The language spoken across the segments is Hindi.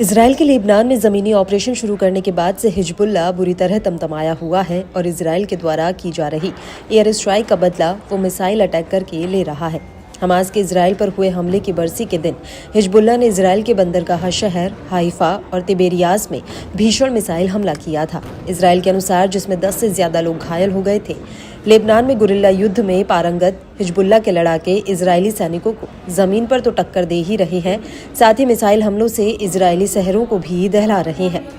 इजराइल के लेबनान में ज़मीनी ऑपरेशन शुरू करने के बाद से हिजबुल्लाह बुरी तरह तमतमाया हुआ है और इजराइल के द्वारा की जा रही एयर स्ट्राइक का बदला वो मिसाइल अटैक करके ले रहा है। हमास के इजराइल पर हुए हमले की बरसी के दिन हिजबुल्लाह ने इजराइल के बंदरगाह शहर हाइफा और तिबेरियास में भीषण मिसाइल हमला किया था। इजराइल के अनुसार जिसमें 10 से ज्यादा लोग घायल हो गए थे। लेबनान में गुरिल्ला युद्ध में पारंगत हिजबुल्लाह के लड़ाके इजरायली सैनिकों को जमीन पर तो टक्कर दे ही रहे हैं, साथ ही मिसाइल हमलों से इजरायली शहरों को भी दहला रहे हैं।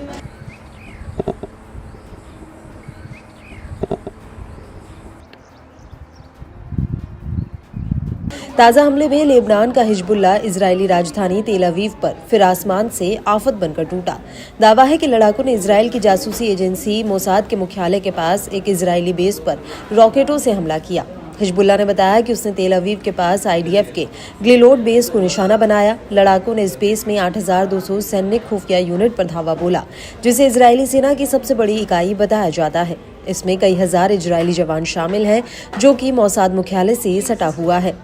ताज़ा हमले में लेबनान का हिजबुल्लाह इजरायली राजधानी तेल अवीव पर फिर आसमान से आफत बनकर टूटा। दावा है कि लड़ाकों ने इजरायल की जासूसी एजेंसी मोसाद के मुख्यालय के पास एक इजरायली बेस पर रॉकेटों से हमला किया। हिजबुल्लाह ने बताया कि उसने तेल अवीव के पास आईडीएफ के ग्लिलोड बेस को निशाना बनाया। लड़ाकों ने इस बेस में 8,200 सैन्य खुफिया यूनिट पर धावा बोला, जिसे इजरायली सेना की सबसे बड़ी इकाई बताया जाता है। इसमें कई हजार इजरायली जवान शामिल हैं, जो कि मोसाद मुख्यालय से सटा हुआ है।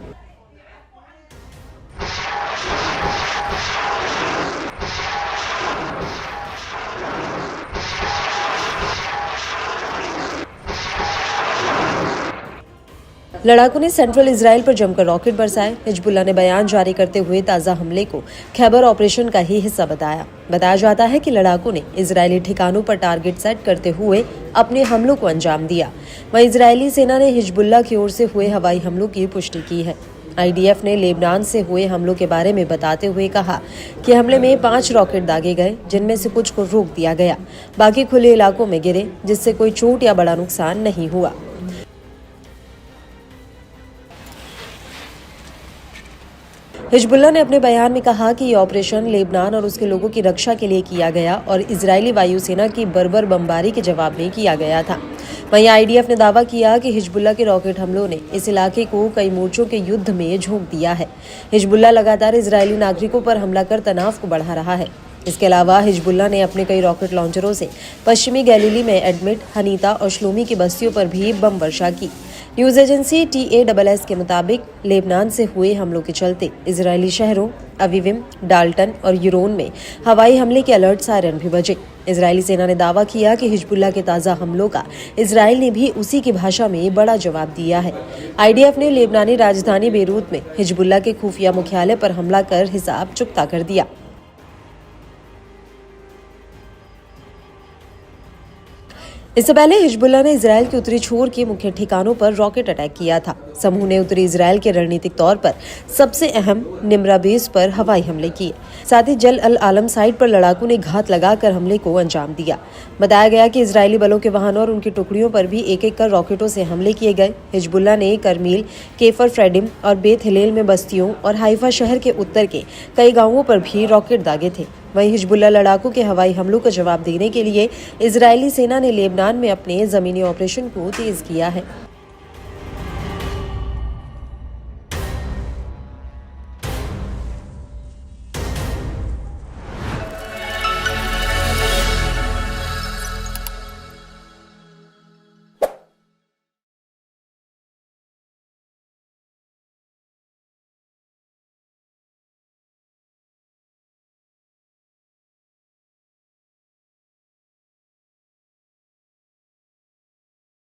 लड़ाकों ने सेंट्रल इजराइल पर जमकर रॉकेट बरसाए। हिजबुल्लाह ने बयान जारी करते हुए ताज़ा हमले को खैबर ऑपरेशन का ही हिस्सा बताया जाता है कि लड़ाकों ने इजरायली ठिकानों पर टारगेट सेट करते हुए अपने हमलों को अंजाम दिया। वहीं इजरायली सेना ने हिजबुल्लाह की ओर से हुए हवाई हमलों की पुष्टि की है। आईडीएफ ने लेबनान से हुए हमलों के बारे में बताते हुए कहा कि हमले में 5 रॉकेट दागे गए, जिनमें से कुछ को रोक दिया गया, बाकी खुले इलाकों में गिरे, जिससे कोई चोट या बड़ा नुकसान नहीं हुआ। हिजबुल्लाह ने अपने बयान में कहा कि ये ऑपरेशन लेबनान और उसके लोगों की रक्षा के लिए किया गया और इजरायली वायुसेना की बर्बर बमबारी के जवाब में किया गया था। वहीं आईडीएफ ने दावा किया कि हिजबुल्लाह के रॉकेट हमलों ने इस इलाके को कई मोर्चों के युद्ध में झोंक दिया है। हिजबुल्लाह लगातार इजरायली नागरिकों पर हमला कर तनाव को बढ़ा रहा है। इसके अलावा हिजबुल्लाह ने अपने कई रॉकेट लॉन्चरों से पश्चिमी गैलीली में एडमिट, हनीता और श्लोमी की बस्तियों पर भी बम वर्षा की। न्यूज एजेंसी TASS के मुताबिक लेबनान से हुए हमलों के चलते इजरायली शहरों अवीविम, डाल्टन और यूरोन में हवाई हमले के अलर्ट सायरन भी बजे। इजरायली सेना ने दावा किया कि हिजबुल्लाह के ताज़ा हमलों का इजराइल ने भी उसी की भाषा में बड़ा जवाब दिया है। आईडीएफ ने लेबनानी राजधानी बेरूत में हिजबुल्लाह के खुफिया मुख्यालय पर हमला कर हिसाब चुकता कर दिया। इससे पहले हिजबुल्लाह ने इजरायल के उत्तरी छोर के मुख्य ठिकानों पर रॉकेट अटैक किया था। समूह ने उत्तरी इजरायल के रणनीतिक तौर पर सबसे अहम निम्रा बेस पर हवाई हमले किए। साथ ही जल अल आलम साइट पर लड़ाकों ने घात लगाकर हमले को अंजाम दिया। बताया गया कि इजरायली बलों के वाहनों और उनकी टुकड़ियों पर भी एक-एक कर रॉकेटों से हमले किए गए। हिजबुल्लाह ने करमील, केफर फ्रेडिम और बेत हिलेल में बस्तियों और हाइफा शहर के उत्तर के कई गांवों पर भी रॉकेट दागे थे। वहीं हिजबुल्लाह लड़ाकों के हवाई हमलों का जवाब देने के लिए इजरायली सेना ने लेबनान में अपने जमीनी ऑपरेशन को तेज किया है।